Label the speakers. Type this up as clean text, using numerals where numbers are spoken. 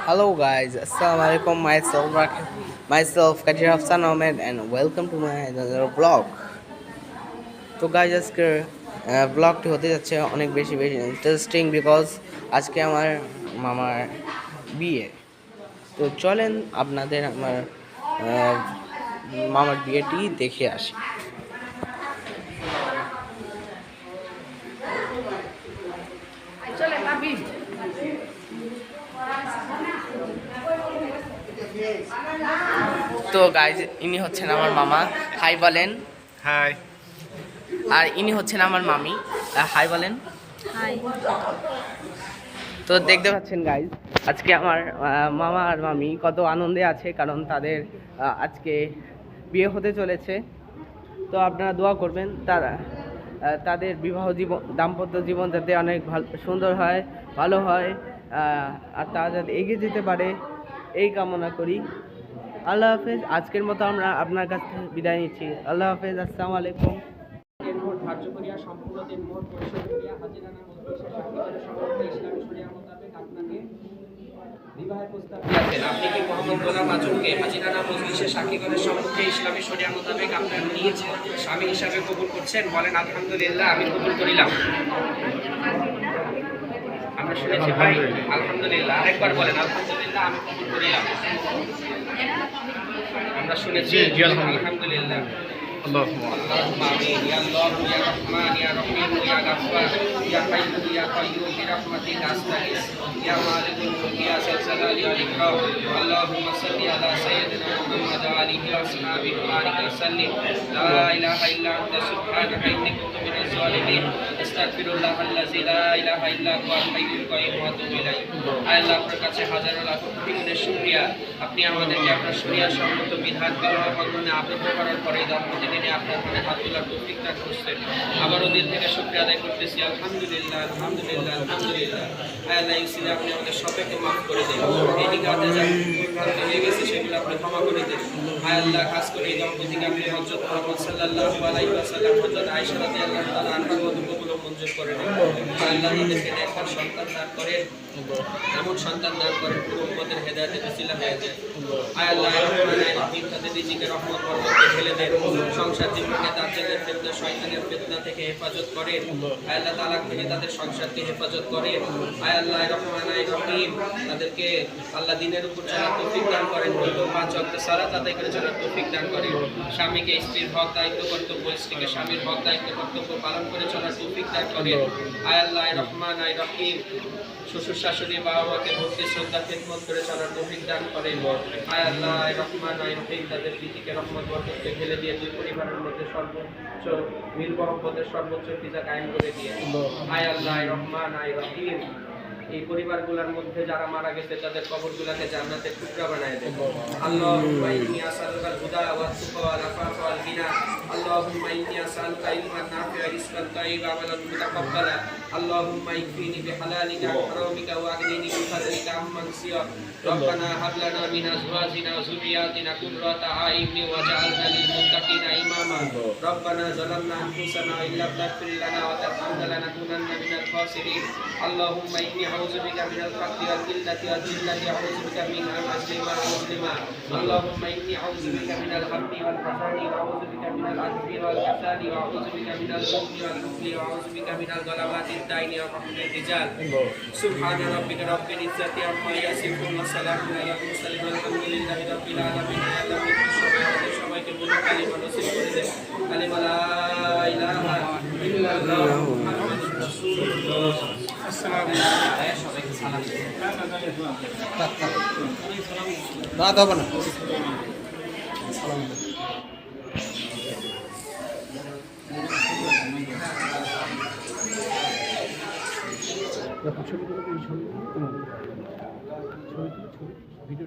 Speaker 1: Hello guys, Assalamu alaikum. Myself Kadir Hafsan Ahmed and welcome to my another vlog. তো guys আজকের ব্লগটি হতে যাচ্ছে অনেক বেশি ইন্টারেস্টিং বিকজ আজকে আমার মামার বিয়ে। তো চলেন আপনাদের আমার মামার বিয়েটি দেখে আসি। তো গাইজ ইনি হচ্ছেন আমার মামা, হাই বলেন।
Speaker 2: হাই।
Speaker 1: আর ইনি হচ্ছেন আমার মামি, হাই বলেন।
Speaker 3: হাই।
Speaker 1: তো দেখতে পাচ্ছেন গাইজ আজকে আমার মামা আর মামি কত আনন্দে আছে, কারণ তাদের আজকে বিয়ে হতে চলেছে। তো আপনারা দোয়া করবেন তাদের বিবাহ জীবন, দাম্পত্য জীবন যাতে অনেক সুন্দর হয়, ভালো হয়, আর তারা যাতে এগিয়ে যেতে পারে এই কামনা করি। আল্লাহ হাফেজ। আজকের মতো আমরা আপনার কাছ থেকে বিদায় নিচ্ছি। আল্লাহ হাফেজ, আসসালামু আলাইকুম। ধার্য করিয়া সম্পূর্ণ দিন মোট পরিশোধ করিয়া হাজিরানা মজলিসে সাক্ষী করে সমগ্র ইসলামী শরিয়া মোতাবেক আপনাকে বিবাহের প্রস্তাব দিয়েছেন। আপনি কি মোহাম্মদ গোলাম আজমকে হাজিরানা মজলিসে সাক্ষী করে সম্মুখে ইসলামী শরিয়া মোতাবেক আপনার নিয়েছেন স্বামী হিসাবে কবুল করছেন? বলেন আলহামদুলিল্লাহ, আমি কবুল করিলাম। আমরা শুনেছি ভাই, আলহামদুলিল্লাহ। আরেকবার বলেন আলহামদুলিল্লাহ, আমি কবুল করিলাম। আমরা শুনেছি আলহামদুলিল্লাহ।
Speaker 2: اللهم
Speaker 1: آمين يا الله يا رحمن يا رحيم يا غفار يا حي يا قيوم برحمتك أستغيث يا مالك الملك يا ذا الجلال والإكرام اللهم صل على سيدنا محمد وآله وأصحابه وبارك وسلم لا إله إلا أنت سبحانك إني كنت من الظالمين أستغفر الله الذي لا إله إلا هو الحي القيوم وأتوب إليه। আল্লাহ আপনার কাছে হাজারো লাখ কোটি গুণের শুকরিয়া, আপনি আমাদেরকে আপনার শরিয়া সম্মত বিধান বিবাহ বন্ধনে আবদ্ধ করার পরে দম্পতি দিনে আপনার মনে হাত তোলার তৌফিক দান করছেন। আবারও দিল থেকে শুকরিয়া আদায় করতেছি। আলহামদুলিল্লাহ আলহামদুলিল্লাহ আলহামদুলিল্লাহ। আল্লাহ ইসিলে আপনি আমাদের সবাইকে মাফ করে দেন। এই নিকাতে যা ভুলভ্রান্তি হয়ে গেছে সেগুলো আপনি ক্ষমা করে দেন। আল্লাহ খাস করে এই দম্পতিকে আপনি হযরত মুহাম্মদ সাল্লাল্লাহু আলাইহি ওয়াসাল্লাম, হযরত আয়েশা রাদিয়াল্লাহু তাআলা আনহার মতো কবুল ও মঞ্জুর করে নেন। আল্লাহ তাদেরকে নেককার সন্তান দান করেন, এমন সন্তান দান করেন পুরো উম্মতের হেদায়েতের ওসিলা হয়ে যায়। আল্লাহ রহমানির তাদের রিজিকে রহমত বরকত ঢেলে দেন। সংসার জীবনকে দাজ্জালের ফিতনা, শয়তানের ফিতনা থেকে হেফাজত করেন। আল্লাহ তাআলা থেকে তাদের সংসারকে হেফাজত করেন। আল্লাহ রহমানির রহিম তাদেরকে আল্লাহ দ্বীনের উপর চলার তৌফিক দান করেন। কিন্তু 5 ওয়াক্ত সালাত আদায় করে চলার তৌফিক দান করেন। স্বামীকে স্ত্রীর হক দায়িত্ব কর্তব্য, স্ত্রীকে স্বামীর হক দায়িত্ব কর্তব্য পালন করে চলার তৌফিক দান করেন। আল্লাহ রহমানির রহিম শ্বশুর শাশুড়ি বাবা মাকে ভক্তি শ্রদ্ধা খেদমত করে চলার তৌফিক দান করেন। আল্লাহ রহমানির রহিম তাদের প্রীতিকে রহমত বরকতকে ঢেলে দিয়ে দুই পরিবারের মধ্যে সর্বোচ্চ মিল মহব্বতের সর্বোচ্চ ফিজা কায়েম করে দিয়ে আল্লাহ রহমানির রহিম এই পরিবারগুলোর মধ্যে যারা মারা গেছে তাদের কবরগুলোকে জান্নাতের টুকরা বানায় দেন। আল্লাহুম্মা ইন্নী আসআলুকাল হুদা ওয়াত তুকা ওয়াল আফাফা ওয়াল গিনা। আল্লাহুম্মা ইন্নী আসআলুকা ইলমান নাফিআ রিজকান তাইয়্যিবান ওয়া আমালান মুতাকাব্বালা। আল্লাহুম্মা ইকফিনি বিহালালিকা ওয়া হারামিকা ওয়া আগনিনি বিফadlika আম্মান সিয়া। রব্বানা হাব লানা মিন আজওয়াজিনা ওয়া যুররিয়াতিনা কুররাতা আ'ইউনি ওয়াজআলনা লিল মুত্তাকিনা ইমামা। রব্বানা যালামনা আনফুসানা ওয়া ইল্লাম তাগফির লানা ওয়া তারহামনা লানাকুনান্না মিনাল খাসিরিন। আল্লাহুম্মা ইন্নী أعوذ بك من الفقر والذلة والذلة أعوذ بك من أن أسلم مسلما. اللهم إني أعوذ بك من الهم والحزن وأعوذ بك من العجز والكسل وأعوذ بك من البخل والبخل وأعوذ بك من الغلبات الدين وقهر الرجال. سبحان ربك رب العزة عما يصفون وسلام على المرسلين والحمد لله رب العالمين. আল্লাহ আমাদের সবাইকে বলে কালিমা নসিব করে দেন। কালিমা লা ইলাহা ইল্লাল্লাহ মুহাম্মাদুর রাসূলুল্লাহ। আসসালামু আলাইকুম। সবাইকে সালাম না দাও না সালাম ছবি ভিডিও